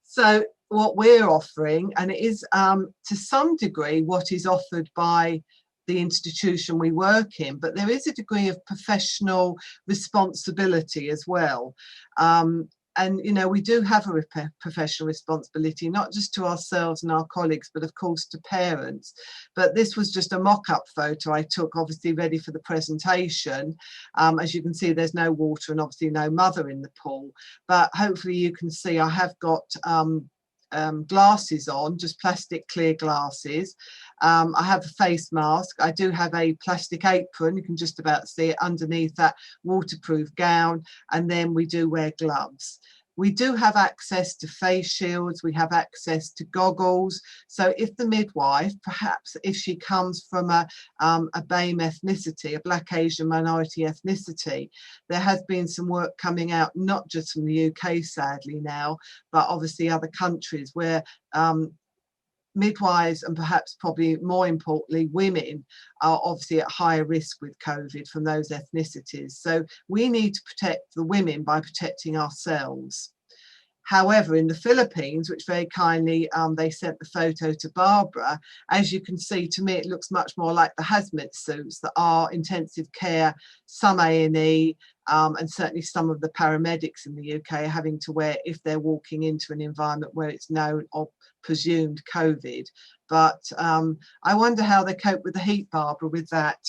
So what we're offering, and it is to some degree what is offered by the institution we work in, but there is a degree of professional responsibility as well. And, you know, we do have a professional responsibility, not just to ourselves and our colleagues, but of course to parents. But this was just a mock-up photo I took, obviously ready for the presentation. As you can see, there's no water and obviously no mother in the pool. But hopefully you can see I have got glasses on, just plastic clear glasses. I have a face mask. I do have a plastic apron. You can just about see it underneath that waterproof gown. And then we do wear gloves. We do have access to face shields. We have access to goggles. So if the midwife, perhaps if she comes from a BAME ethnicity, a Black Asian minority ethnicity, there has been some work coming out, not just from the UK, sadly now, but obviously other countries where midwives and perhaps probably more importantly women are obviously at higher risk with COVID from those ethnicities. So we need to protect the women by protecting ourselves. However, in the Philippines, which very kindly they sent the photo to Barbara, as you can see, to me, it looks much more like the hazmat suits that are intensive care, some A&E, and certainly some of the paramedics in the UK are having to wear if they're walking into an environment where it's known or presumed COVID. But I wonder how they cope with the heat, Barbara, with that.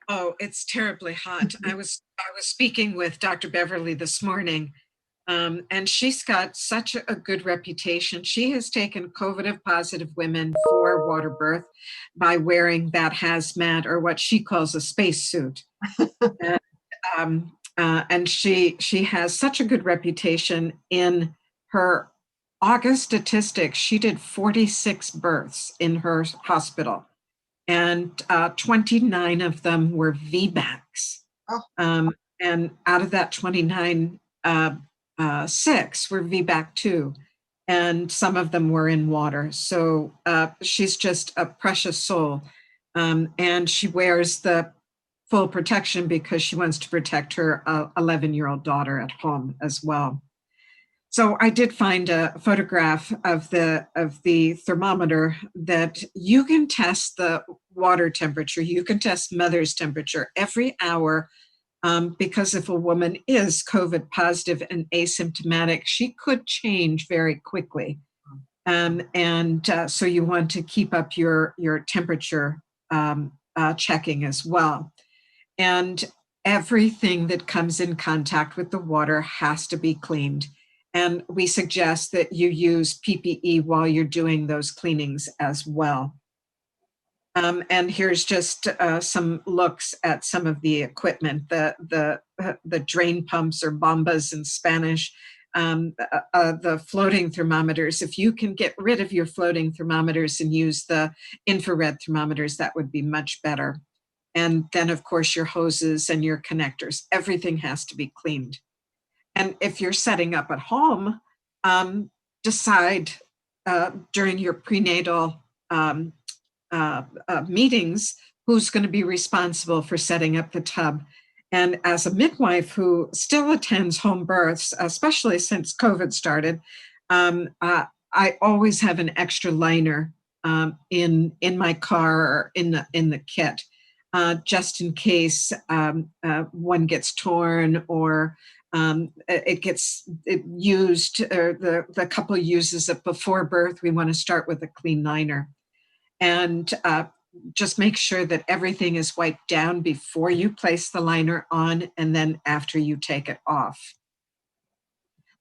Oh, it's terribly hot. I was speaking with Dr. Beverly this morning, and she's got such a good reputation. She has taken COVID positive women for Waterbirth by wearing that hazmat, or what she calls a spacesuit. And she has such a good reputation. In her August statistics, she did 46 births in her hospital, and 29 of them were VBACs. Oh. And out of that 29, 6 were VBAC 2, and some of them were in water. So she's just a precious soul. And she wears the full protection because she wants to protect her 11-year-old daughter at home as well. So I did find a photograph of the thermometer that you can test the water temperature. You can test mother's temperature every hour, because if a woman is COVID positive and asymptomatic, she could change very quickly. So you want to keep up your temperature checking as well. And everything that comes in contact with the water has to be cleaned. And we suggest that you use PPE while you're doing those cleanings as well. And here's just some looks at some of the equipment, the drain pumps, or bombas in Spanish, the floating thermometers. If you can get rid of your floating thermometers and use the infrared thermometers, that would be much better. And then, of course, your hoses and your connectors, everything has to be cleaned. And if you're setting up at home, decide during your prenatal meetings who's going to be responsible for setting up the tub. And as a midwife who still attends home births, especially since COVID started, I always have an extra liner in my car or in the kit, just in case one gets torn, or it gets used, or the couple uses it before birth. We want to start with a clean liner. And just make sure that everything is wiped down before you place the liner on, and then after you take it off.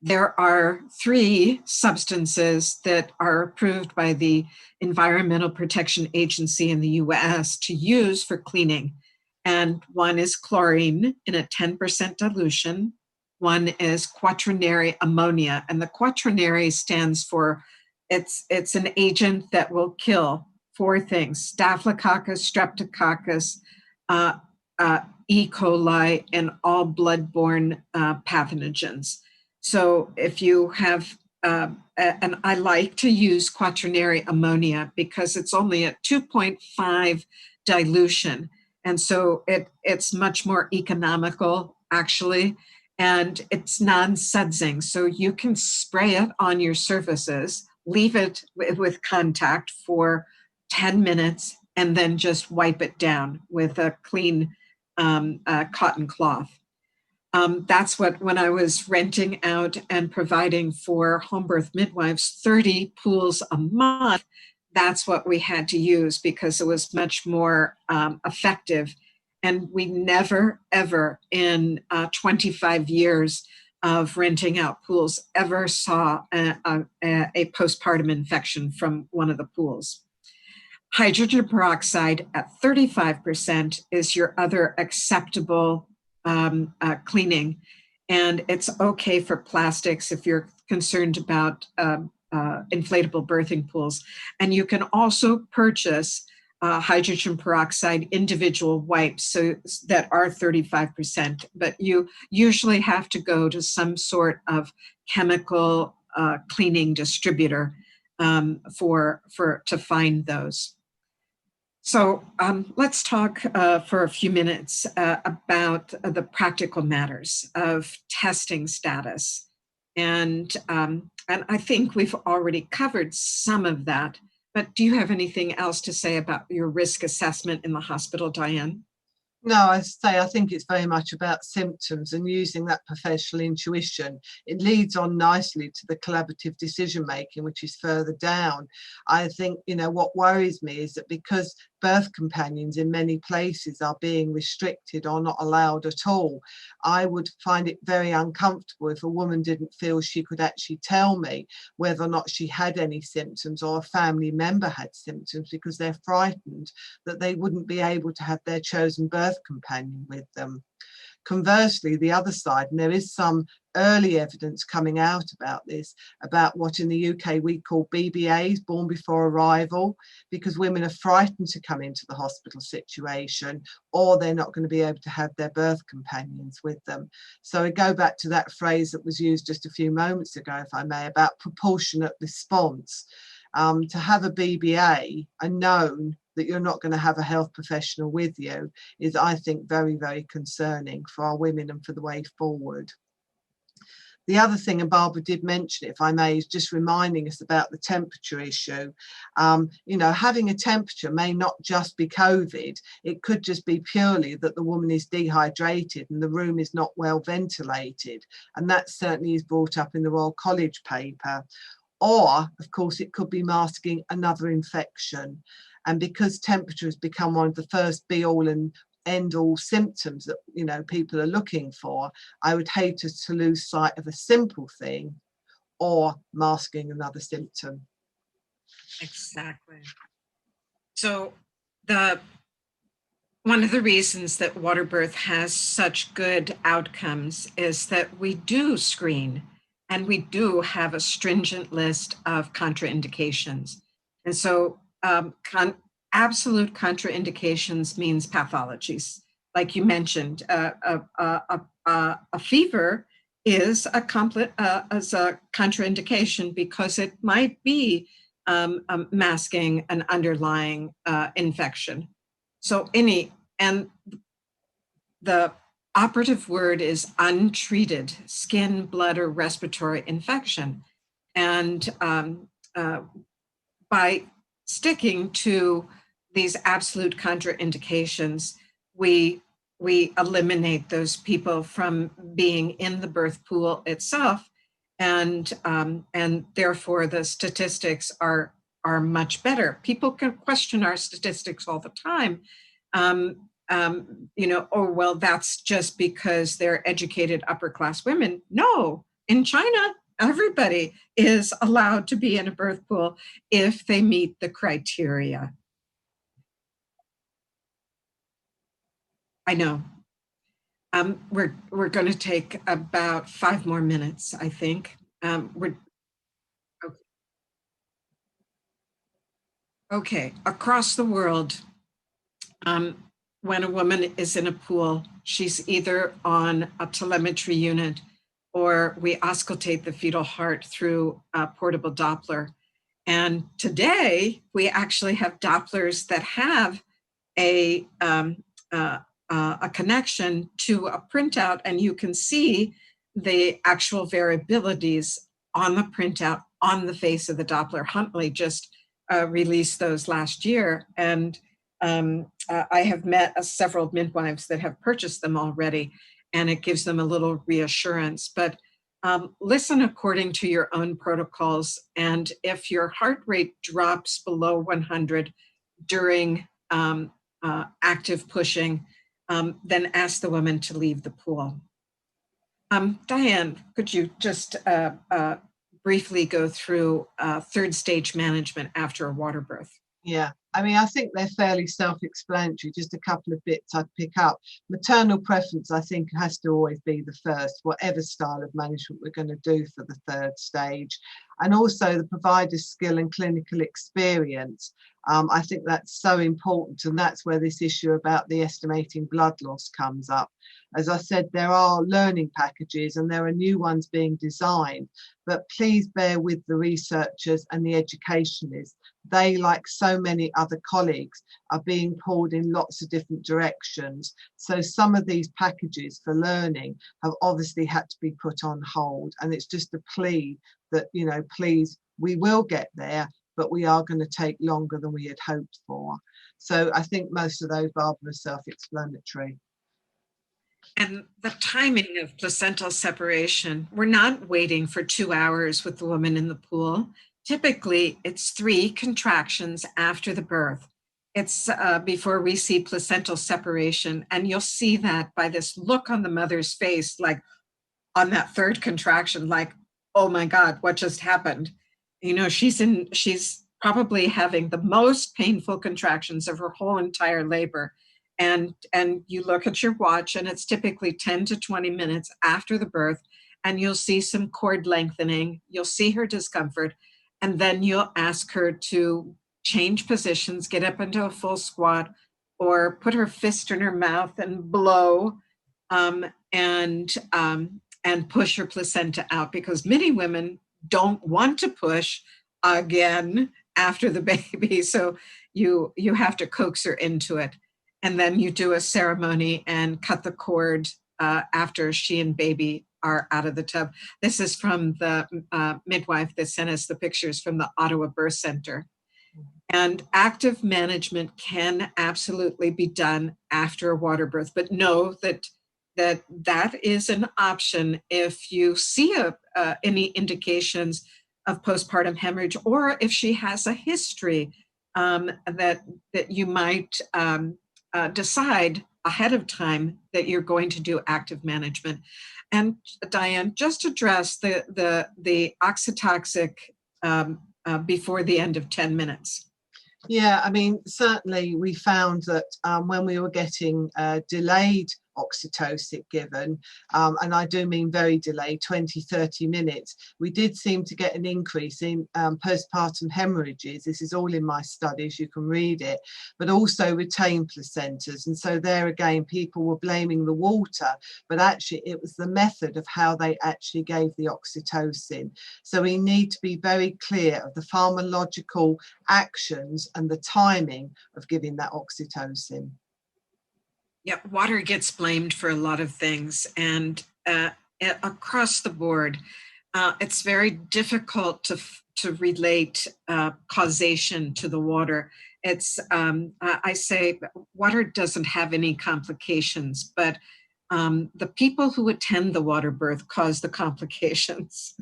There are 3 substances that are approved by the Environmental Protection Agency in the US to use for cleaning. And one is chlorine in a 10% dilution. One is quaternary ammonia. And the quaternary stands for, it's an agent that will kill 4 things: Staphylococcus, Streptococcus, E. coli, and all bloodborne pathogens. So if you have, and I like to use quaternary ammonia because it's only at 2.5 dilution. And so it's much more economical, actually, and it's non-sudsing. So you can spray it on your surfaces, leave it with contact for 10 minutes, and then just wipe it down with a clean cotton cloth. That's what, when I was renting out and providing for home birth midwives 30 pools a month, that's what we had to use because it was much more effective. And we never, ever in 25 years of renting out pools ever saw a postpartum infection from one of the pools. Hydrogen peroxide at 35% is your other acceptable cleaning. And it's okay for plastics if you're concerned about inflatable birthing pools. And you can also purchase hydrogen peroxide individual wipes so that are 35%, but you usually have to go to some sort of chemical cleaning distributor to find those. So let's talk for a few minutes about the practical matters of testing status. And I think we've already covered some of that, but do you have anything else to say about your risk assessment in the hospital, Diane? No, I think it's very much about symptoms and using that professional intuition. It leads on nicely to the collaborative decision making, which is further down. I think, what worries me is that because birth companions in many places are being restricted or not allowed at all, I would find it very uncomfortable if a woman didn't feel she could actually tell me whether or not she had any symptoms or a family member had symptoms, because they're frightened that they wouldn't be able to have their chosen birth companion with them. Conversely, the other side, and there is some early evidence coming out about this, about what in the UK we call BBAs, born before arrival, because women are frightened to come into the hospital situation, or they're not going to be able to have their birth companions with them. So I go back to that phrase that was used just a few moments ago, if I may, about proportionate response. To have a BBA and known that you're not going to have a health professional with you is, I think, very, very concerning for our women and for the way forward. The other thing, and Barbara did mention it, if I may, is just reminding us about the temperature issue. Having a temperature may not just be COVID. It could just be purely that the woman is dehydrated and the room is not well ventilated. And that certainly is brought up in the Royal College paper. Or, of course, it could be masking another infection. And because temperature has become one of the first be-all and end-all symptoms that people are looking for, I would hate us to lose sight of a simple thing or masking another symptom. Exactly. So one of the reasons that Waterbirth has such good outcomes is that we do screen and we do have a stringent list of contraindications. And so absolute contraindications means pathologies. Like you mentioned, a fever is a contraindication because it might be masking an underlying infection. So and the operative word is untreated skin, blood, or respiratory infection. And by sticking to these absolute contraindications, we eliminate those people from being in the birth pool itself, and therefore the statistics are much better. People can question our statistics all the time. Oh, well, that's just because they're educated upper class women. No, in China, everybody is allowed to be in a birth pool if they meet the criteria. I know. We're going to take about 5 more minutes, I think. Okay. Across the world, when a woman is in a pool, she's either on a telemetry unit or we auscultate the fetal heart through a portable Doppler. And today, we actually have Dopplers that have a connection to a printout, and you can see the actual variabilities on the printout on the face of the Doppler. Huntley just released those last year, and I have met several midwives that have purchased them already, and it gives them a little reassurance. But listen according to your own protocols, and if your heart rate drops below 100 during active pushing, then ask the woman to leave the pool. Diane, could you just briefly go through third stage management after a water birth? Yeah, I think they're fairly self-explanatory. Just a couple of bits I'd pick up. Maternal preference, I think, has to always be the first, whatever style of management we're going to do for the third stage. And also the provider's skill and clinical experience. I think that's so important, and that's where this issue about the estimating blood loss comes up. As I said, there are learning packages and there are new ones being designed, but please bear with the researchers and the educationists. They, like so many other colleagues, are being pulled in lots of different directions. So some of these packages for learning have obviously had to be put on hold. And it's just a plea that, you know, please, we will get there, but we are going to take longer than we had hoped for. So I think most of those, Barbara, are self-explanatory. And the timing of placental separation, we're not waiting for 2 hours with the woman in the pool. Typically, it's 3 contractions after the birth. It's before we see placental separation. And you'll see that by this look on the mother's face, like on that 3rd contraction, like, oh my God, what just happened? You know, she's probably having the most painful contractions of her whole entire labor. And you look at your watch and it's typically 10 to 20 minutes after the birth, and you'll see some cord lengthening, you'll see her discomfort, and then you'll ask her to change positions, get up into a full squat, or put her fist in her mouth and blow, um, and and push her placenta out, because many women don't want to push again after the baby. So you have to coax her into it. And then you do a ceremony and cut the cord after she and baby are out of the tub. This is from the midwife that sent us the pictures from the Ottawa Birth Center. And active management can absolutely be done after a water birth, but know that is an option if you see any indications of postpartum hemorrhage, or if she has a history that you might decide ahead of time that you're going to do active management. And Diane, just address the oxytoxic before the end of 10 minutes. Yeah, I mean, certainly we found that when we were getting delayed oxytocin given, and I do mean very delayed, 20, 30 minutes, we did seem to get an increase in postpartum hemorrhages. This is all in my studies, you can read it, but also retained placentas. And so there again, people were blaming the water, but actually it was the method of how they actually gave the oxytocin. So we need to be very clear of the pharmacological actions and the timing of giving that oxytocin. Yeah, water gets blamed for a lot of things, and across the board, it's very difficult to relate causation to the water. It's I say water doesn't have any complications, but the people who attend the water birth cause the complications.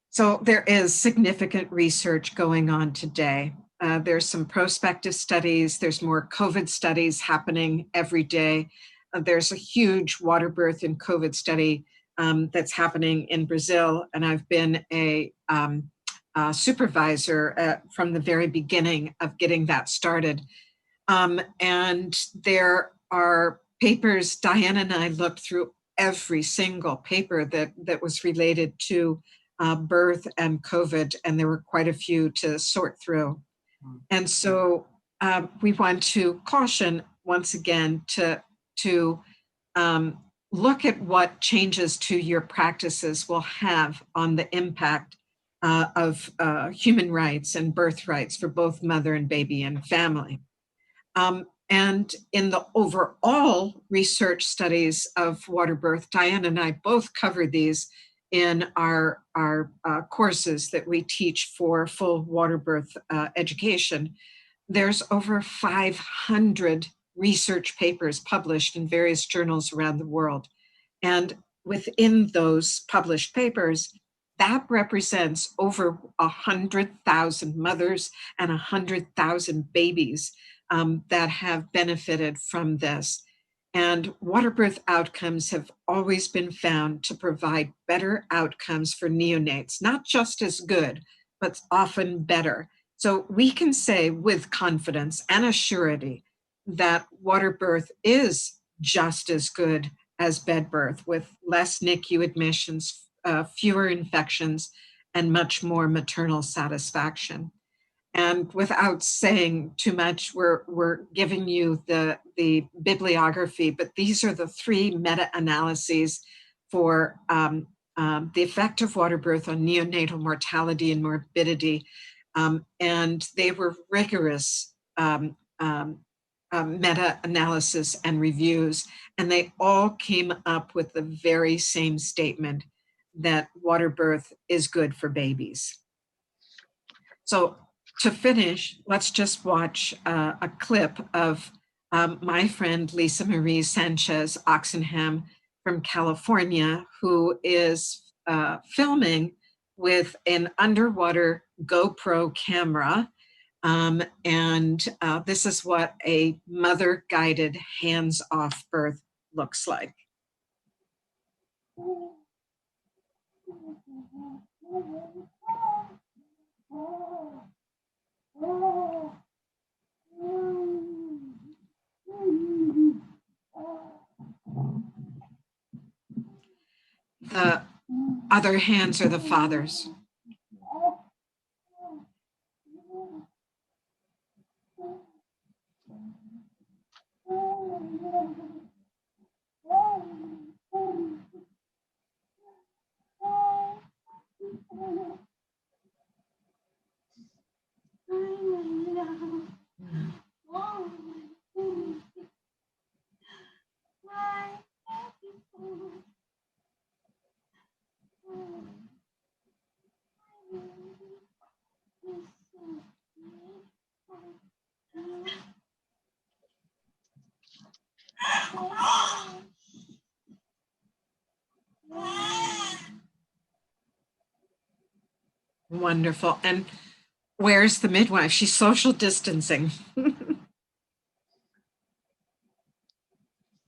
So there is significant research going on today. There's some prospective studies. There's more COVID studies happening every day. There's a huge water birth and COVID study that's happening in Brazil, and I've been a supervisor from the very beginning of getting that started. And there are papers, Diane and I looked through every single paper that was related to birth and COVID, and there were quite a few to sort through. And so we want to caution once again to look at what changes to your practices will have on the impact of human rights and birth rights for both mother and baby and family. And in the overall research studies of water birth, Diane and I both cover these in our courses that we teach for full water birth education. There's over 500 research papers published in various journals around the world. And within those published papers, that represents over 100,000 mothers and 100,000 babies that have benefited from this. And water birth outcomes have always been found to provide better outcomes for neonates, not just as good, but often better. So we can say with confidence and assurity that water birth is just as good as bed birth, with less NICU admissions, fewer infections, and much more maternal satisfaction. And without saying too much, we're giving you the bibliography, but these are the 3 meta-analyses for the effect of water birth on neonatal mortality and morbidity. And they were rigorous meta-analysis and reviews, and they all came up with the very same statement that water birth is good for babies. So to finish, let's just watch a clip of my friend Lisa Marie Sanchez Oxenham from California, who is filming with an underwater GoPro camera. And this is what a mother-guided hands-off birth looks like. The other hands are the father's. Wonderful. And where's the midwife? She's social distancing.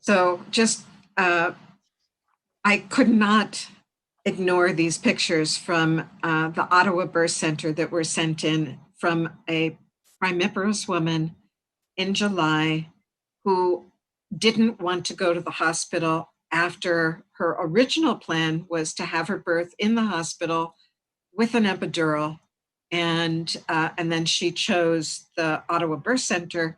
So just, I could not ignore these pictures from the Ottawa Birth Center that were sent in from a primiparous woman in July who didn't want to go to the hospital after her original plan was to have her birth in the hospital with an epidural. And then she chose the Ottawa Birth Center.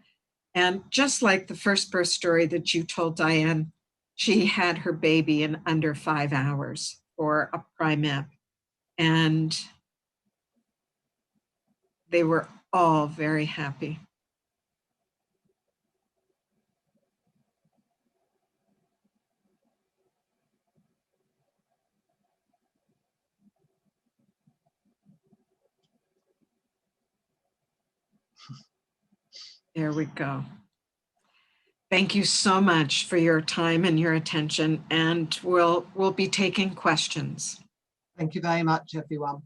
And just like the first birth story that you told, Diane, she had her baby in under 5 hours for a primip. And they were all very happy. There we go. Thank you so much for your time and your attention, and we'll be taking questions. Thank you very much, everyone.